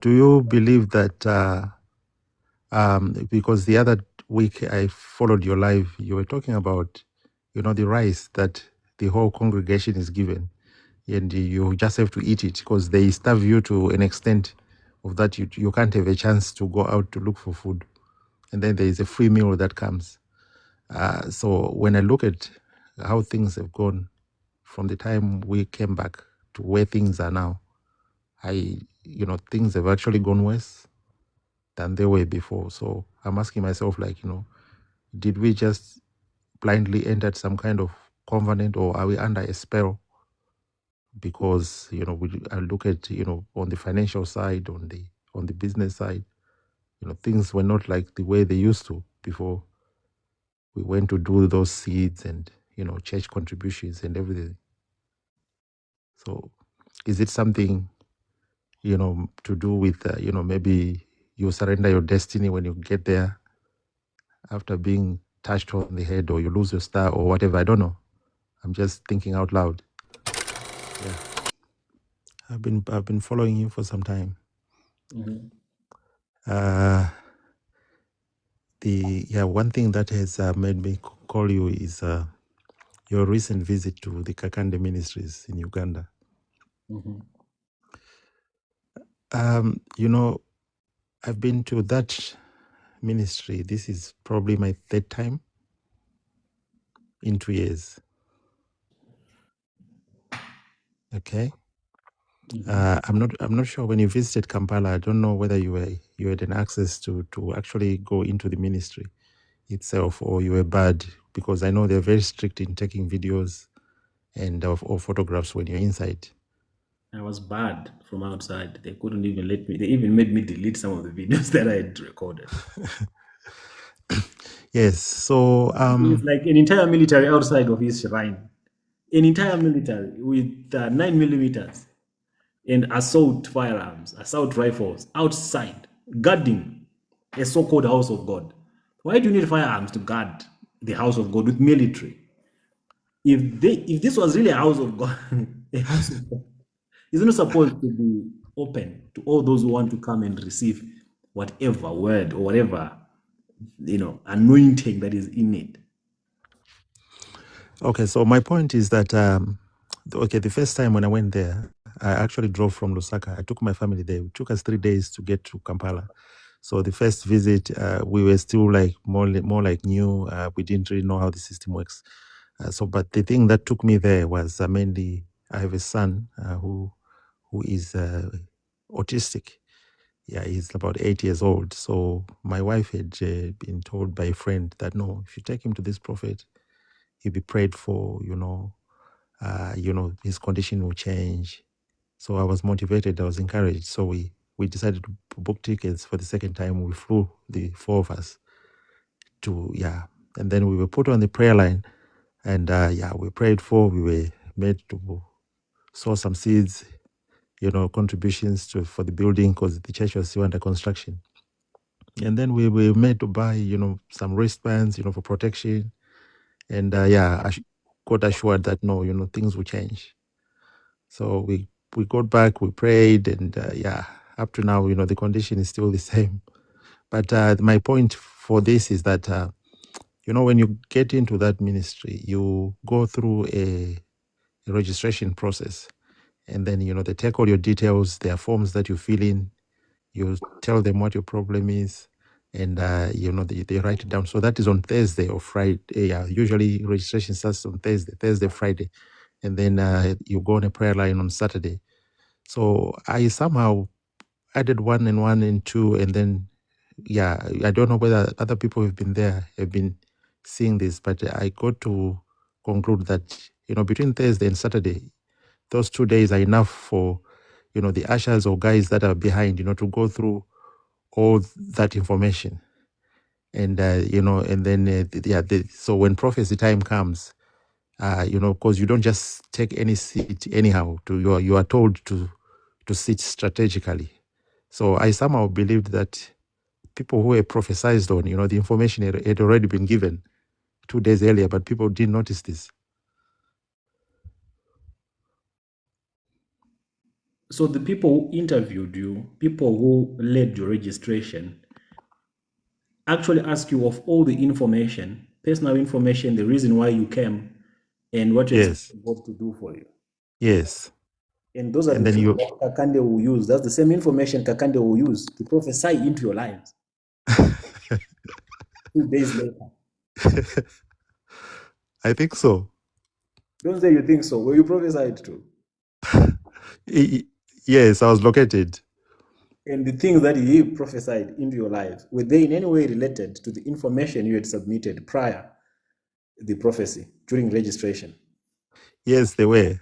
do you believe that, because the other week I followed your live, you were talking about, the rice that the whole congregation is given, and you just have to eat it because they starve you to an extent of that you can't have a chance to go out to look for food. And then there is a free meal that comes. So when I look at how things have gone from the time we came back to where things are now, things have actually gone worse than they were before. So I'm asking myself, did we just blindly enter some kind of covenant, or are we under a spell? Because I look at on the financial side, on the business side, things were not like the way they used to before we went to do those seeds and church contributions and everything. So is it something to do with maybe you surrender your destiny when you get there after being touched on the head, or you lose your star or whatever? I don't know. I'm just thinking out loud. Yeah. I've been following you for some time. One thing that has made me call you is your recent visit to the Kakande Ministries in Uganda. I've been to that ministry. This is probably my third time in 2 years. Okay. I'm not sure when you visited Kampala. I don't know whether you had an access to actually go into the ministry itself, or you were barred, because I know they're very strict in taking videos and or photographs when you're inside. I was barred from outside. They couldn't even let me. They even made me delete some of the videos that I had recorded. Yes. So it's like an entire military outside of his shrine, an entire military with 9mm and assault firearms, assault rifles outside, guarding a so-called house of God. Why do you need firearms to guard the house of God with military? If this was really a house of God, a house of God, it's not supposed to be open to all those who want to come and receive whatever word or whatever anointing that is in it. Okay, so my point is that the first time when I went there, I actually drove from Lusaka. I took my family there. It took us 3 days to get to Kampala. So the first visit, we were still like more like new. We didn't really know how the system works. But the thing that took me there was mainly I have a son who is autistic. Yeah, he's about 8 years old. So my wife had been told by a friend that no, if you take him to this prophet, he'll be prayed for. His condition will change. So I was motivated. I was encouraged. So we decided to book tickets for the second time. We flew, the four of us, and then we were put on the prayer line, and we prayed for. We were made to sow some seeds, contributions for the building, because the church was still under construction. And then we were made to buy, some wristbands, for protection. And I got assured that no, things will change. So we got back, we prayed, and up to now, the condition is still the same. But my point for this is that, when you get into that ministry, you go through a registration process. And then, they take all your details. There are forms that you fill in. You tell them what your problem is. And, they write it down. So that is on Thursday or Friday. Yeah, usually registration starts on Thursday, Friday. And then you go on a prayer line on Saturday. So I somehow added 1 and 1 and 2. And then, I don't know whether other people have been seeing this, but I got to conclude that, between Thursday and Saturday, those 2 days are enough for, the ushers or guys that are behind, to go through all that information. And, and then, so when prophecy time comes, because you don't just take any seat anyhow, you are told to sit strategically. So I somehow believed that people who were prophesized on, the information had already been given 2 days earlier, but people didn't notice this. So the people who interviewed you, people who led your registration, actually ask you of all the information, personal information, the reason why you came, and what you Yes, expect God to do for you. yes. And those are And the then things you, that Kakande will use. That's the same information Kakande will use to prophesy into your lives 2 days later. I think so. Don't say you think so. Were you prophesied to? Y- Yes, I was located. And the things that he prophesied into your lives, were they in any way related to the information you had submitted prior the prophecy during registration? Yes, they were.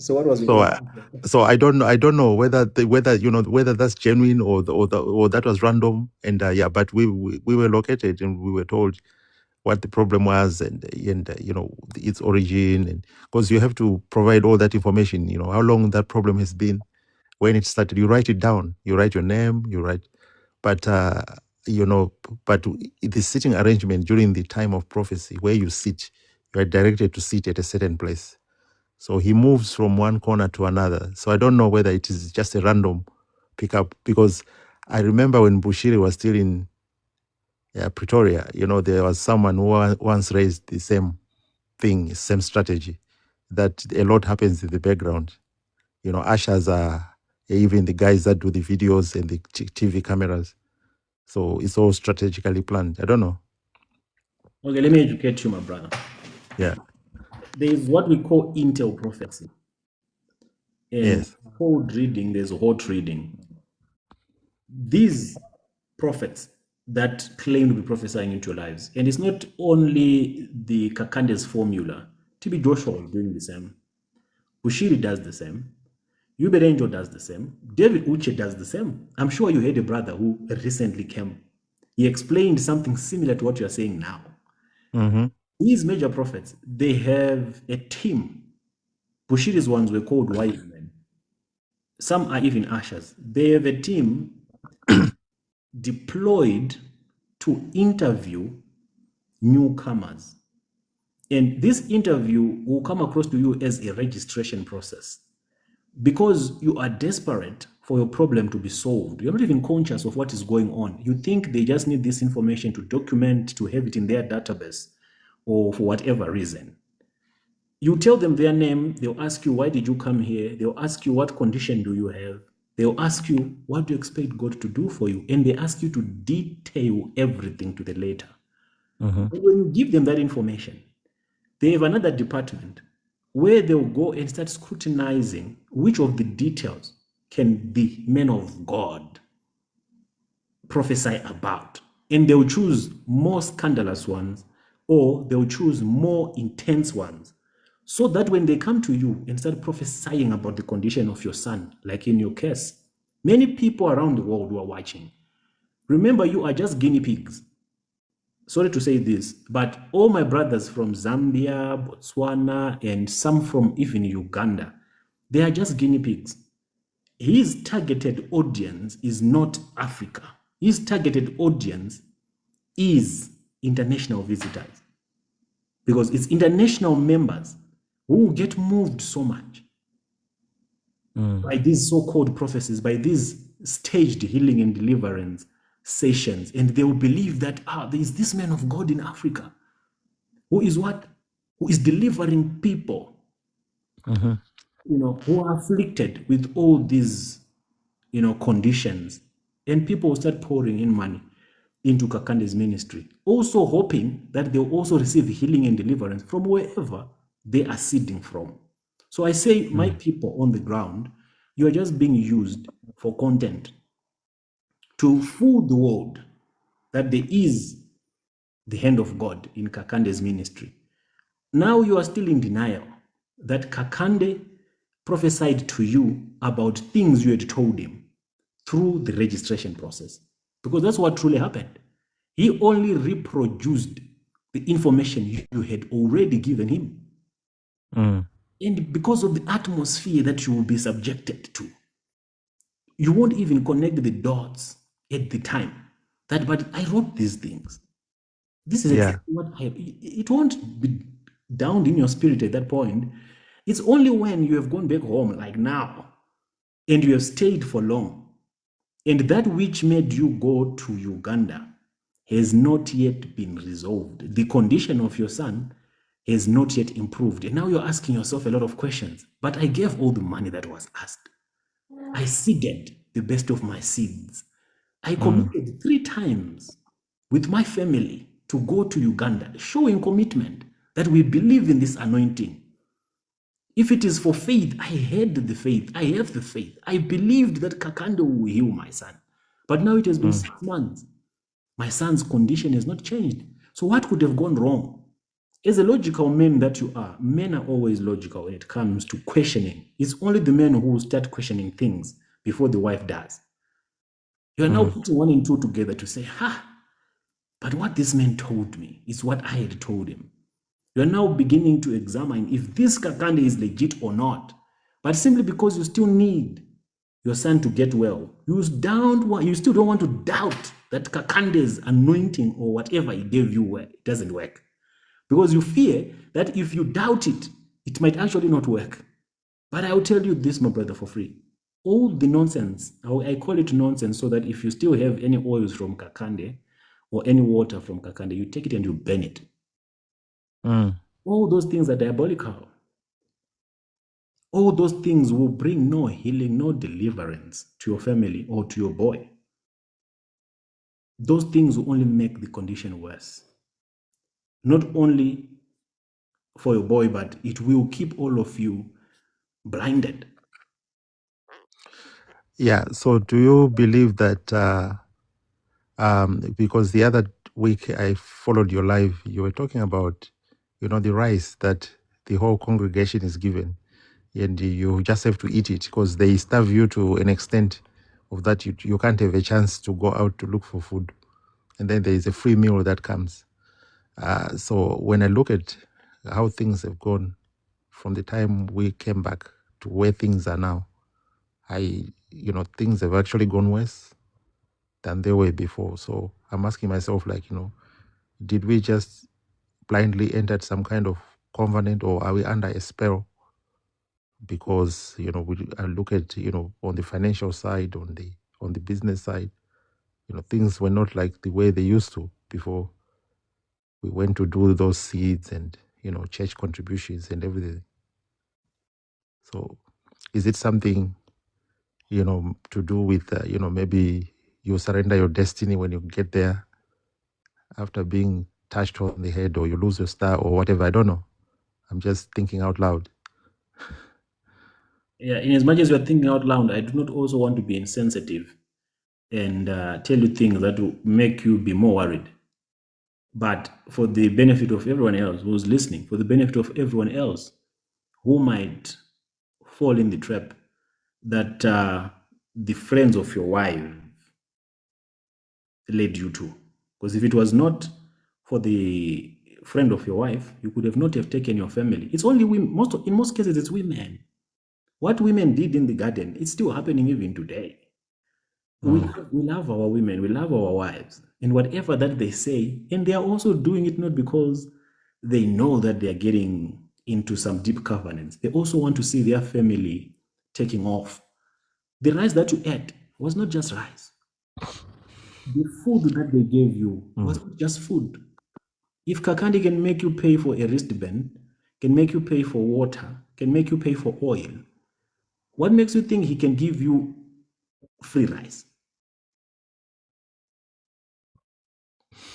So what was So, your so I don't know. I don't know whether whether that's genuine or that was random. And yeah, but we were located and we were told what the problem was and its origin, and because you have to provide all that information. You know how long that problem has been, when it started. You write it down. You write your name. You write, but but the sitting arrangement during the time of prophecy, where you sit, you are directed to sit at a certain place. So he moves from one corner to another. So I don't know whether it is just a random pickup, because I remember when Bushiri was still in Pretoria, there was someone who once raised the same thing, same strategy, that a lot happens in the background. Ushers are even the guys that do the videos and the TV cameras. So it's all strategically planned. I don't know. Okay, let me educate you, my brother. Yeah. There is what we call intel prophecy. And Yes. cold reading, there's hot reading. These prophets that claim to be prophesying into your lives, and it's not only the Kakande's formula. TB Joshua is doing the same. Bushiri does the same. Uberenjo does the same. David Uche does the same. I'm sure you had a brother who recently came. He explained something similar to what you're saying now. Mm-hmm. These major prophets, they have a team. Bushiri's ones were called wise men. Some are even ushers. They have a team deployed to interview newcomers. And this interview will come across to you as a registration process because you are desperate for your problem to be solved. You're not even conscious of what is going on. You think they just need this information to document, to have it in their database, or for whatever reason. You tell them their name, they'll ask you, why did you come here? They'll ask you, what condition do you have? They'll ask you, what do you expect God to do for you? And they ask you to detail everything to the letter. Mm-hmm. And when you give them that information, they have another department where they'll go and start scrutinizing which of the details can the men of God prophesy about. And they'll choose more scandalous ones or they'll choose more intense ones. So that when they come to you and start prophesying about the condition of your son, like in your case, many people around the world who are watching, remember you are just guinea pigs. Sorry to say this, but all my brothers from Zambia, Botswana, and some from even Uganda, they are just guinea pigs. His targeted audience is not Africa. His targeted audience is international visitors because it's international members who get moved so much by these so-called prophecies, by these staged healing and deliverance sessions, and they will believe that there is this man of God in Africa who is what? Who is delivering people, Mm-hmm. who are afflicted with all these, conditions. And people will start pouring in money into Kakande's ministry, also hoping that they'll also receive healing and deliverance from wherever they are seeding from. So I say, my people on the ground, you are just being used for content to fool the world that there is the hand of God in Kakande's ministry. Now you are still in denial that Kakande prophesied to you about things you had told him through the registration process. Because that's what truly happened. He only reproduced the information you had already given him. Mm. And because of the atmosphere that you will be subjected to, you won't even connect the dots at the time. But I wrote these things. This is Yeah. exactly what it won't be down in your spirit at that point It's only when you have gone back home, like now, and you have stayed for long, and that which made you go to Uganda has not yet been resolved. The condition of your son has not yet improved. And now you're asking yourself a lot of questions. But I gave all the money that was asked. I seeded the best of my seeds. I committed 3 times with my family to go to Uganda, showing commitment that we believe in this anointing. If it is for faith, I had the faith. I have the faith. I believed that Kakande will heal my son. But now it has been 6 months. My son's condition has not changed. So what could have gone wrong? As a logical man that you are, men are always logical when it comes to questioning. It's only the men who start questioning things before the wife does. You are now putting 1 and 2 together to say, but what this man told me is what I had told him. You are now beginning to examine if this Kakande is legit or not. But simply because you still need your son to get well, you still don't want to doubt that Kakande's anointing or whatever he gave you, it doesn't work. Because you fear that if you doubt it, it might actually not work. But I will tell you this, my brother, for free. All the nonsense, I call it nonsense, so that if you still have any oils from Kakande or any water from Kakande, you take it and you burn it. All those things are diabolical. All those things will bring no healing, no deliverance to your family or to your boy. Those things will only make the condition worse. Not only for your boy, but it will keep all of you blinded. Yeah. So do you believe that because the other week I followed your live, you were talking about, the rice that the whole congregation is given, and you just have to eat it because they starve you to an extent of that you can't have a chance to go out to look for food. And then there is a free meal that comes. So when I look at how things have gone from the time we came back to where things are now, things have actually gone worse than they were before. So I'm asking myself, did we just blindly enter some kind of covenant, or are we under a spell? Because I look at on the financial side, on the business side, things were not like the way they used to before we went to do those seeds and church contributions and everything. So is it something to do with maybe you surrender your destiny when you get there after being touched on the head, or you lose your star or whatever? I don't know. I'm just thinking out loud. Yeah, in as much as you're thinking out loud, I do not also want to be insensitive and tell you things that will make you be more worried. But for the benefit of everyone else who's listening, for the benefit of everyone else who might fall in the trap that the friends of your wife led you to. Because if it was not for the friend of your wife, you could have not have taken your family. It's only women. In most cases, it's women. What women did in the garden, it's still happening even today. We love our women, we love our wives, and whatever that they say, and they are also doing it not because they know that they are getting into some deep covenants. They also want to see their family taking off. The rice that you ate was not just rice. The food that they gave you was not just food. If Kakande can make you pay for a wristband, can make you pay for water, can make you pay for oil, what makes you think he can give you free rice?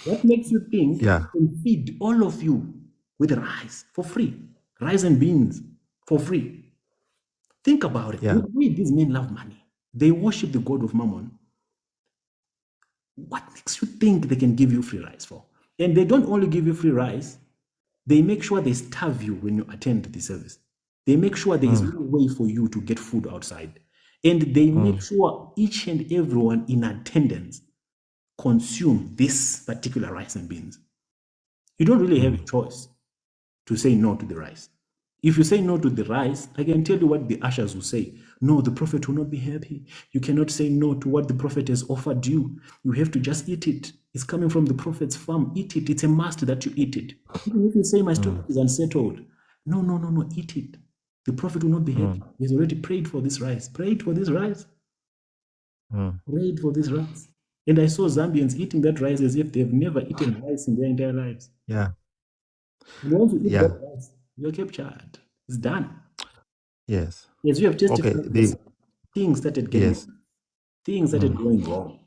What makes you think Yeah. he can feed all of you with rice for free? Rice and beans for free. Think about it. Yeah. These men love money. They worship the god of Mammon. What makes you think they can give you free rice for? And they don't only give you free rice, they make sure they starve you when you attend the service. They make sure there is no way for you to get food outside. And they make sure each and everyone in attendance consume this particular rice and beans. You don't really have a choice to say no to the rice. If you say no to the rice, I can tell you what the ushers will say. No, the prophet will not be happy. You cannot say no to what the prophet has offered you. You have to just eat it. It's coming from the prophet's farm. Eat it. It's a must that you eat it. Even if you say my stomach is unsettled, no, eat it. The prophet will not be happy. He's already prayed for this rice. Prayed for this rice. Prayed for this rice. And I saw Zambians eating that rice as if they've never eaten rice in their entire lives. Yeah. And once you eat Yeah. that rice, you're captured. It's done. Yes. As you have Okay. testified, things started getting Yes. things started going wrong.